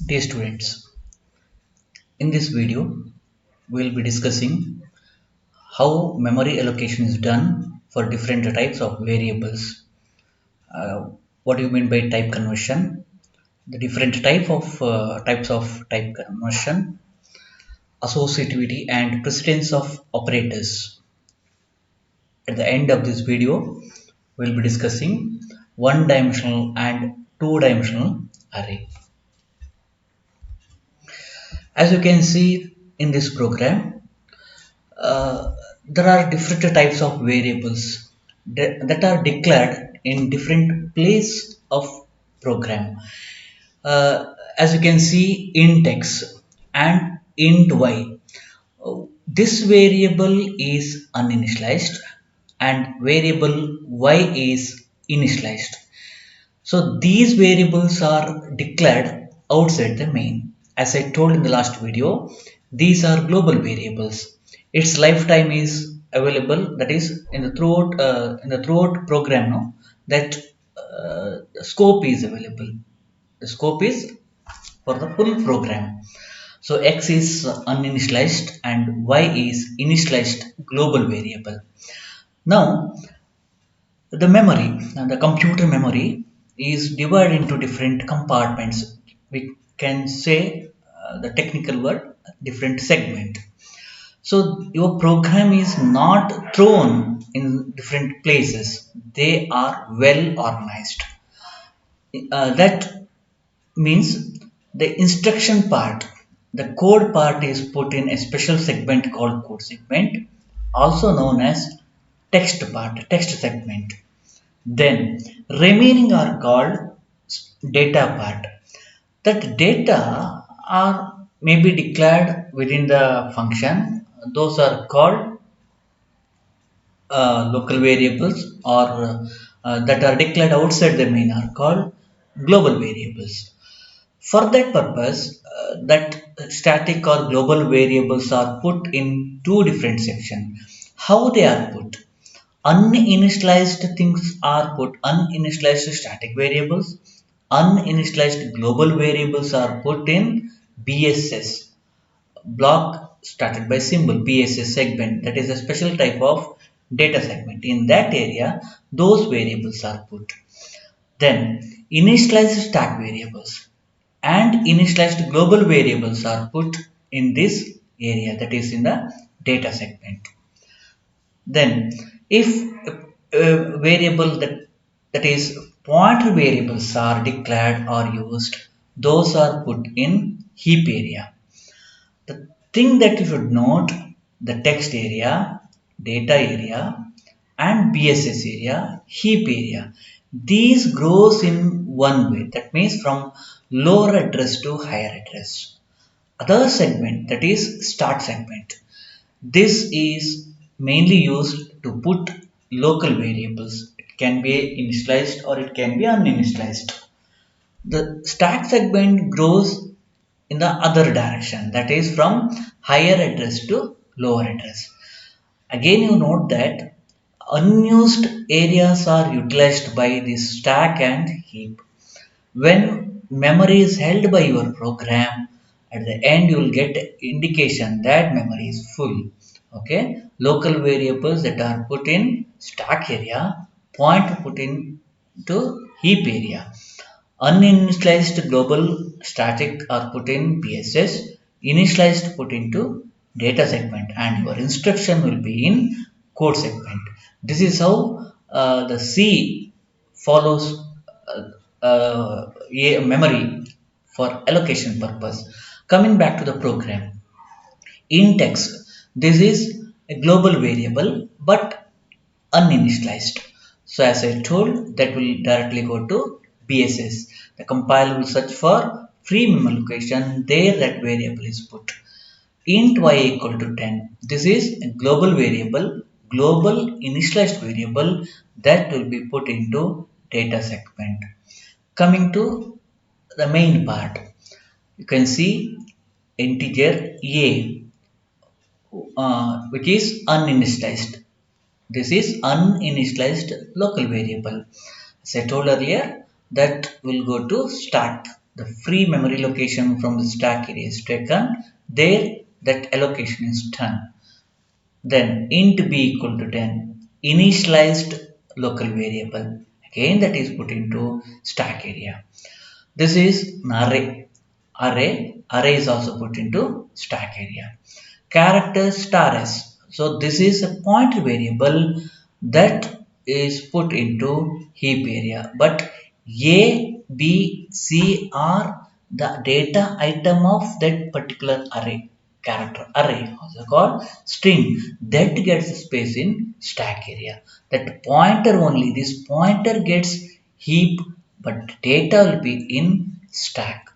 Dear students, in this video, we will be discussing how memory allocation is done for different types of variables. What do you mean by type conversion? The different types of type conversion, associativity, and precedence of operators. At the end of this video, we will be discussing one-dimensional and two-dimensional array. As you can see in this program, uh, there are different types of variables that are declared in different place of program. As you can see, int x and int y. This variable is uninitialized and variable y is initialized. So these variables are declared outside the main. As I told in the last video, these are global variables. Its lifetime is available, that is in the throughout program. No, that the scope is available. The scope is for the full program. So x is uninitialized and y is initialized global variable. Now the memory, the computer memory is divided into different compartments. We can say the technical word different segment. So your program is not thrown in different places. They are well organized. That means the instruction part, the code part is put in a special segment called code segment, also known as text part, text segment. Then remaining are called data part. That data are maybe declared within the function. Those are called local variables, or that are declared outside the main are called global variables. For that purpose, that static or global variables are put in two different sections. How they are put? Uninitialized things are put, uninitialized static variables, uninitialized global variables are put in BSS, block started by symbol, BSS segment, that is a special type of data segment. In that area, those variables are put. Then initialized stack variables and initialized global variables are put in this area, that is in the data segment. Then if variable that is pointer variables are declared or used, those are put in heap area. The thing that you should note, the text area, data area and BSS area, heap area. These grows in one way, that means from lower address to higher address. Other segment, that is start segment. This is mainly used to put local variables. It can be initialized or it can be uninitialized. The stack segment grows in the other direction, that is from higher address to lower address. Again, you note that unused areas are utilized by this stack and heap. When memory is held by your program, at the end you will get indication that memory is full. Okay, local variables that are put in stack area point to put into heap area. Uninitialized global static are put in BSS, initialized put into data segment, and your instruction will be in code segment. This is how the C follows a memory for allocation purpose. Coming back to the program, int x, this is a global variable but uninitialized. So as I told, that will directly go to BSS. The compiler will search for free memory location, there that variable is put. Int y equal to 10. This is a global variable, global initialized variable that will be put into data segment. Coming to the main part, you can see integer a, which is uninitialized. This is uninitialized local variable. As I told earlier, that will go to stack the free memory location from the stack area is taken, there that allocation is done. Then int b equal to 10, initialized local variable. Again that is put into stack area. This is an array. Array is also put into stack area. Character star s. So this is a pointer variable that is put into heap area. But A, B, C are the data item of that particular array. Character array, also called string, that gets space in stack area. That pointer only, this pointer gets heap, but data will be in stack.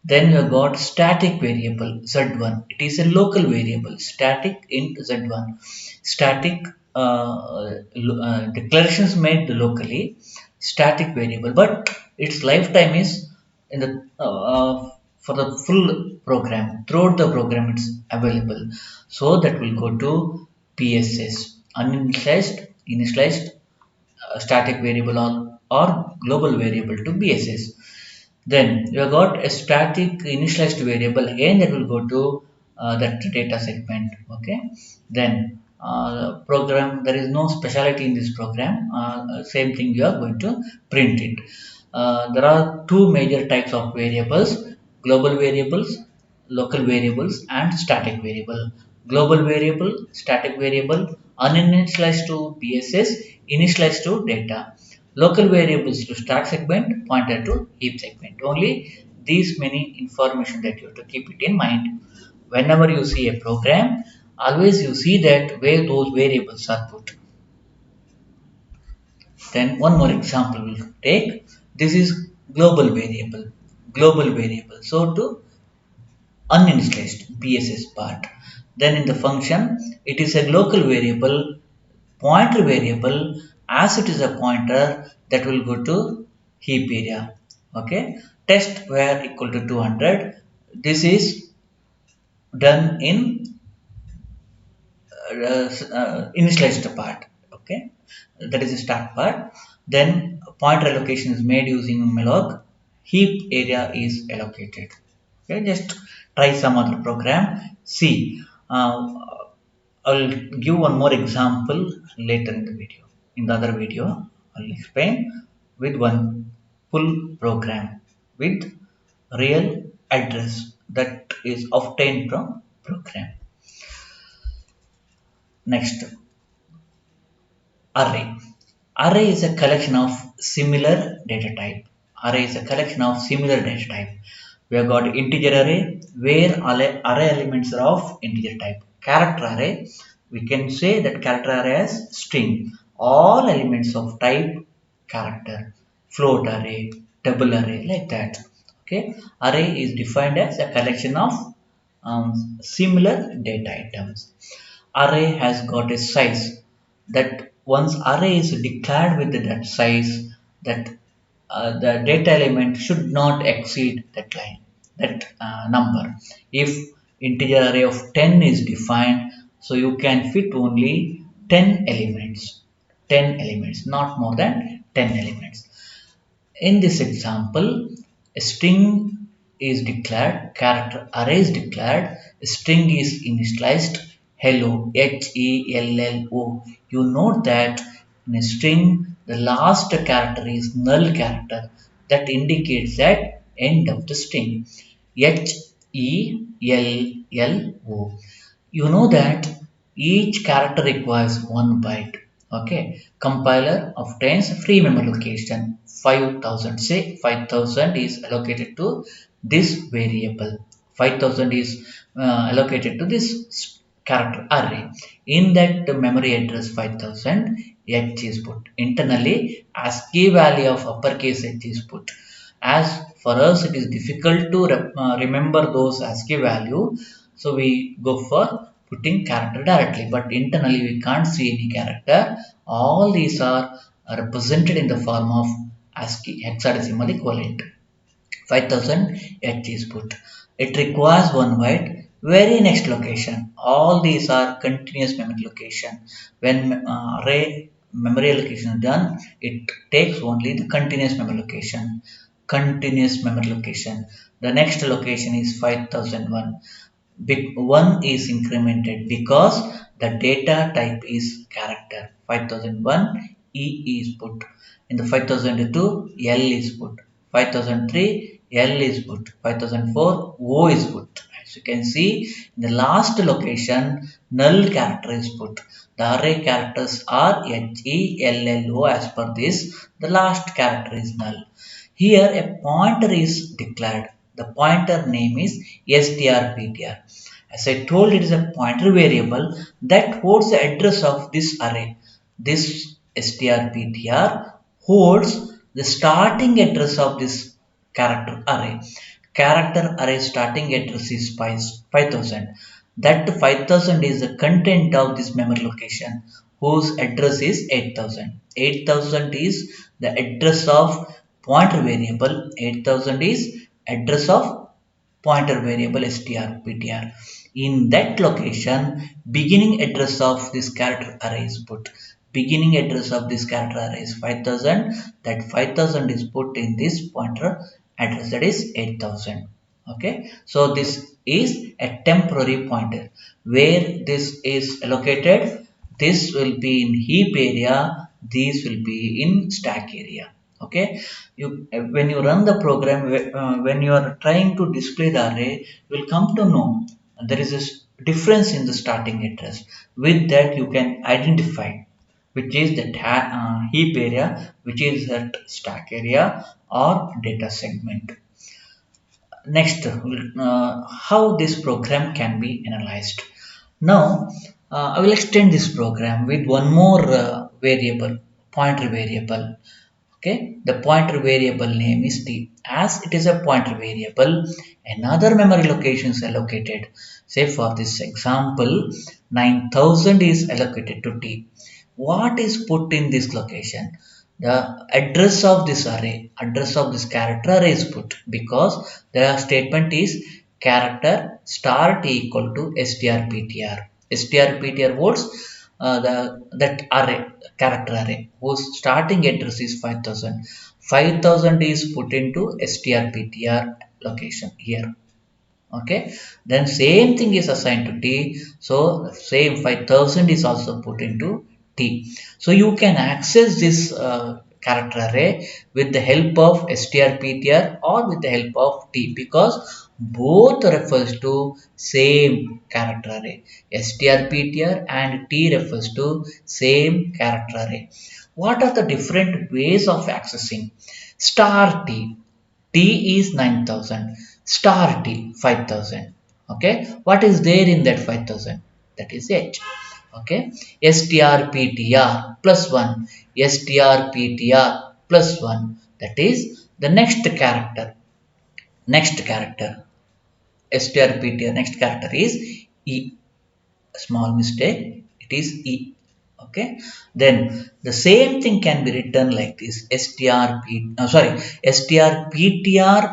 Then we have got static variable z1. It is a local variable, static int z1. Static declarations made locally, static variable, but its lifetime is in the for the full program. Throughout the program, it's available. So that will go to PSS, initialized static variable or global variable to BSS. Then you have got a static initialized variable, again that will go to that data segment. Okay. Then program, there is no speciality in this program. Same thing you are going to print it. There are two major types of variables: global variables, local variables, and static variable. Global variable, static variable, uninitialized to PSS, initialized to data. Local variables to stack segment, pointer to heap segment. Only these many information that you have to keep it in mind. Whenever you see a program, always you see that where those variables are put. Then one more example we'll take. This is global variable. Global variable. So to uninitialized BSS part. Then in the function, it is a local variable, pointer variable. As it is a pointer, that will go to heap area. Okay. Test where equal to 200. This is done in initialized part. Okay. That is the start part. Then pointer allocation is made using malloc. Heap area is allocated. Okay, just try some other program. See, I'll give one more example later in the video. In the other video, I'll explain with one full program with real address that is obtained from program. Next, array. Array is a collection of similar data type. Array is a collection of similar data type. We have got integer array where array elements are of integer type. Character array, we can say that character array as string. All elements of type character. Float array, double array, like that. Okay. Array is defined as a collection of similar data items. Array has got a size, that once array is declared with that size, that the data element should not exceed that line, that number. If integer array of 10 is defined, so you can fit only 10 elements, 10 elements, not more than 10 elements. In this example, a string is declared, character array is declared, a string is initialized, hello, HELLO. You note that in a string, the last character is null character, that indicates that end of the string. HELLO. You know that each character requires 1 byte. Okay. Compiler obtains free memory location 5000. Say 5000 is allocated to this variable. 5000 is allocated to this character array. In that memory address 5000, H is put. Internally, ASCII value of uppercase H is put. As for us, it is difficult to remember those ASCII value, so we go for putting character directly, but internally we can't see any character. All these are represented in the form of ASCII hexadecimal equivalent. 5000 H is put. It requires 1 byte. Very next location, all these are continuous memory location. When array memory allocation is done, it takes only the continuous memory location. continuous memory location. The next location is 5001. Bit 1 is incremented because the data type is character. 5001 E is put. In the 5002 L is put. 5003 L is put. 5004 O is put. As you can see, in the last location null character is put. The array characters are H E L L O as per this. The last character is null. Here a pointer is declared. The pointer name is strptr. As I told, it is a pointer variable that holds the address of this array. This strptr holds the starting address of this character array. Character array starting address is 5000. That 5000 is the content of this memory location whose address is 8000. 8000 is the address of pointer variable. 8000 is address of pointer variable strptr. In that location, beginning address of this character array is put. Beginning address of this character array is 5000. That 5000 is put in this pointer address, that is 8000. Okay, so this is a temporary pointer. Where this is allocated, this will be in heap area, these will be in stack area. Okay, when you run the program, when you are trying to display the array, you will come to know there is a difference in the starting address. With that, you can identify which is the heap area, which is that stack area or data segment. Next, how this program can be analyzed. Now, I will extend this program with one more variable, pointer variable. Okay, the pointer variable name is t. As it is a pointer variable, another memory location is allocated. Say for this example, 9000 is allocated to t. What is put in this location? The address of this array, address of this character array is put because the statement is character star t equal to strptr. strptr holds that array, character array whose starting address is 5000. 5000 is put into strptr location here. Okay, then same thing is assigned to t, so same 5000 is also put into t. So you can access this character array with the help of strptr or with the help of t, because both refers to same character array. strptr and t refers to same character array. What are the different ways of accessing? Star t, t is 9000, star t 5000. Okay, what is there in that 5000? That is h. Okay, strptr plus 1, strptr plus 1, that is the next character. Next character, strptr next character is e. Small mistake, it is e. Okay, then the same thing can be written like this: strptr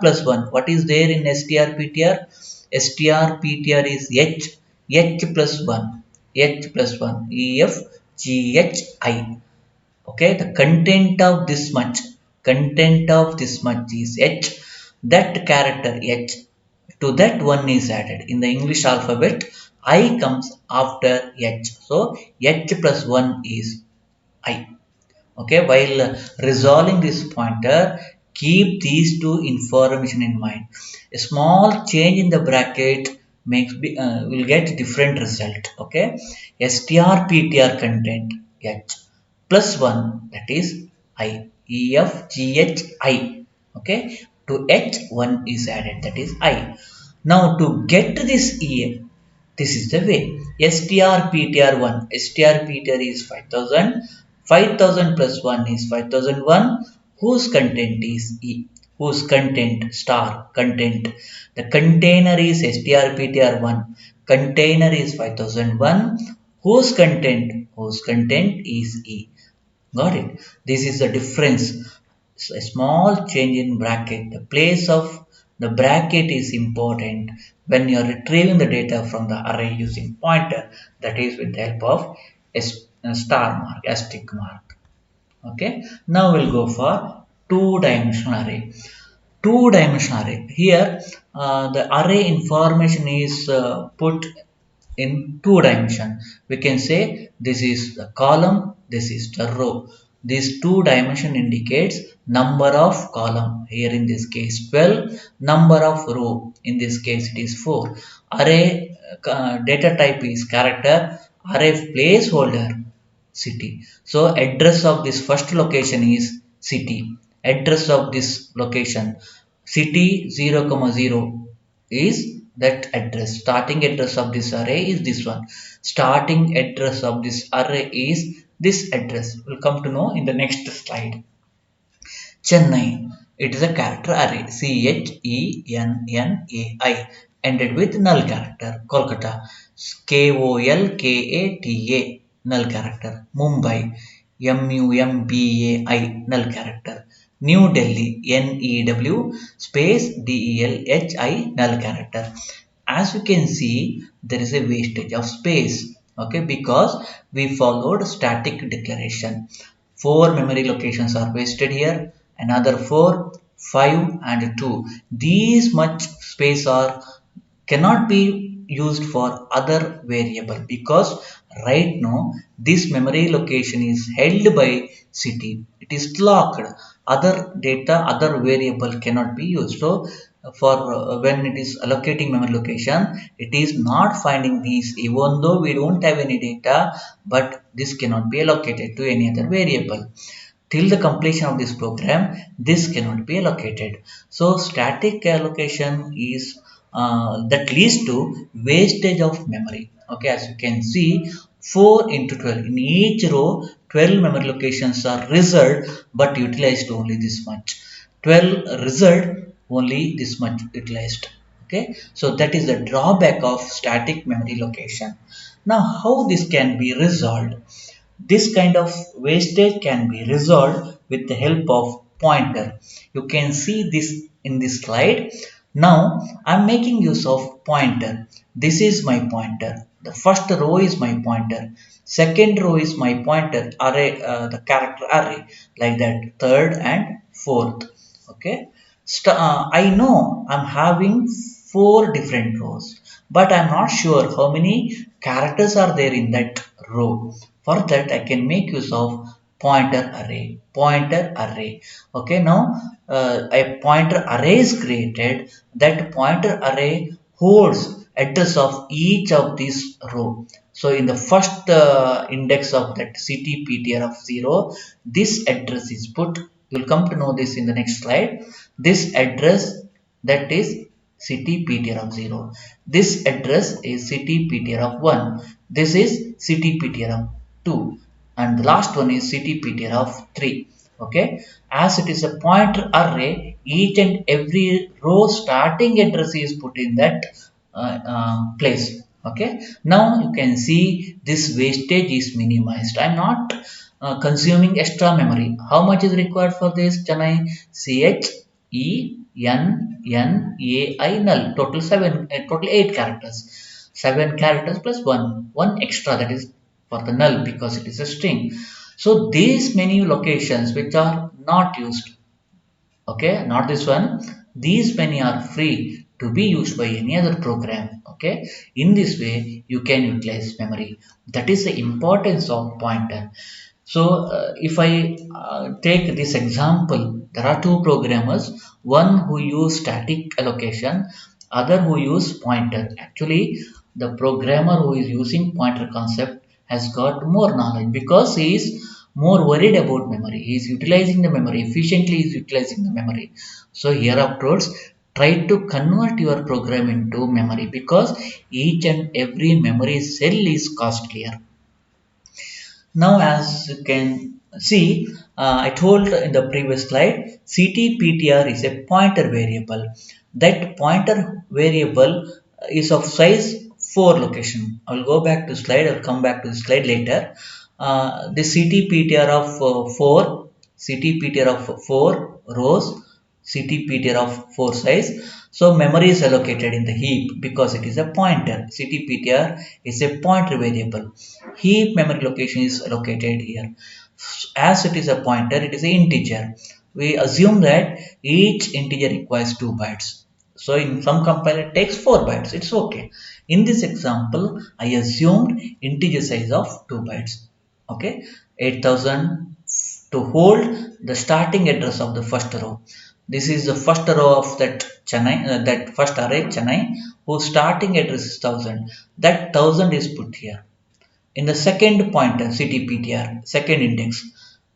plus 1. What is there in strptr? strptr is h plus 1, h plus 1, ef ghi. Okay, the content of this much, content of this much is h. That character h, to that one is added. In the English alphabet, I comes after h. So h plus 1 is I. Okay, while resolving this pointer, keep these two information in mind. A small change in the bracket will get different result. Okay, strptr content h plus 1, that is I, ef gh I. Okay, to h 1 is added, that is I. Now to get this ef, this is the way. strptr1, strptr is 5000, 5000 plus 1 is 5001, whose content is e, whose content star content. The container is strptr1, container is 5001, whose content is e. Got it? This is the difference. So a small change in bracket. The place of the bracket is important when you are retrieving the data from the array using pointer, that is with the help of a star mark, asterisk mark. Okay. Now we'll go for two-dimensional array. two-dimensional array. Here, the array information is put in two dimension. We can say this is the column, this is the row. This two dimension indicates number of column. Here in this case 12, number of row. In this case it is 4. Array data type is character. Array placeholder city. So address of this first location is city. Address of this location city 0, 0 is that address. Starting address of this array is this one. Starting address of this array is this address. We'll come to know in the next slide. Chennai. It is a character array. Chennai ended with null character. Kolkata. Kolkata null character. Mumbai. Mumbai null character. New Delhi. New space Delhi null character. As you can see, there is a wastage of space. Okay, because we followed static declaration. 4 memory locations are wasted here. Another 4, 5 and 2. These much space are cannot be used for other variable because right now this memory location is held by city. It is locked. Other data, other variable cannot be used. So for when it is allocating memory location, it is not finding these even though we don't have any data, but this cannot be allocated to any other variable. Till the completion of this program, this cannot be allocated. So static allocation is that leads to wastage of memory. Okay, as you can see, 4 into 12. In each row, 12 memory locations are reserved but utilized only this much. 12 reserved, only this much utilized. Okay, so that is the drawback of static memory location. Now, how this can be resolved? This kind of wastage can be resolved with the help of pointer. You can see this in this slide. Now I am making use of pointer. This is my pointer. The first row is my pointer. Second row is my pointer array, the character array, like that. Third and fourth. Okay. I know I'm having 4 different rows, but I'm not sure how many characters are there in that row. For that, I can make use of pointer array. Pointer array. Okay, now a pointer array is created. That pointer array holds address of each of these row. So in the first index of that CTPTR of 0, this address is put. You will come to know this in the next slide. This address, that is CTPTR of 0. This address is CTPTR of 1. This is CTPTR of 2. And the last one is CTPTR of 3. Okay. As it is a pointer array, each and every row starting address is put in that place. Okay. Now you can see this wastage is minimized. I am not consuming extra memory. How much is required for this? Chennai CHENNAI null. Total 7, total 8 characters. 7 characters plus 1 extra, that is for the null because it is a string. So these many locations which are not used, okay, not this one, these many are free to be used by any other program. Okay, in this way you can utilize memory. That is the importance of pointer. So if I take this example, there are 2 programmers, one who use static allocation, other who use pointer. Actually, the programmer who is using pointer concept has got more knowledge because he is more worried about memory. He is utilizing the memory efficiently. He is utilizing the memory. So here afterwards, try to convert your program into memory because each and every memory cell is costlier. Now as you can see, I told in the previous slide, CTPTR is a pointer variable. That pointer variable is of size 4 location. I will go back to slide, I will come back to the slide later. The CTPTR of 4, CTPTR of 4 rows, CTPTR of 4 size. So memory is allocated in the heap because it is a pointer. CTPTR is a pointer variable. Heap memory location is allocated here. As it is a pointer, it is an integer. we assume that each integer requires 2 bytes. So in some compiler it takes 4 bytes. It's okay. In this example, I assumed integer size of 2 bytes. Okay, 8000 to hold the starting address of the first row. This is the first row of that Chennai, that first array Chennai, whose starting address is 1000. That 1000 is put here. In the second pointer, CTPTR, second index,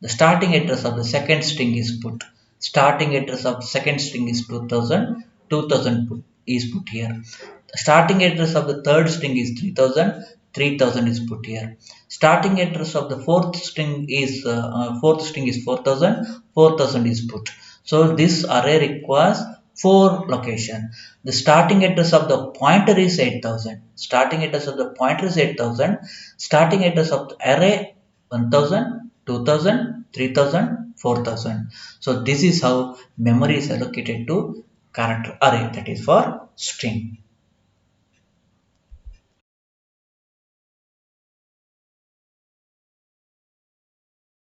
the starting address of the second string is put. Starting address of second string is 2000. 2000 is put here. The starting address of the third string is 3000. 3000 is put here. Starting address of the fourth string is 4000. 4000 is put. So this array requires 4 location. The starting address of the pointer is 8000. Starting address of the pointer is 8000. Starting address of the array 1000, 2000, 3000, 4000. So this is how memory is allocated to character array, that is for string.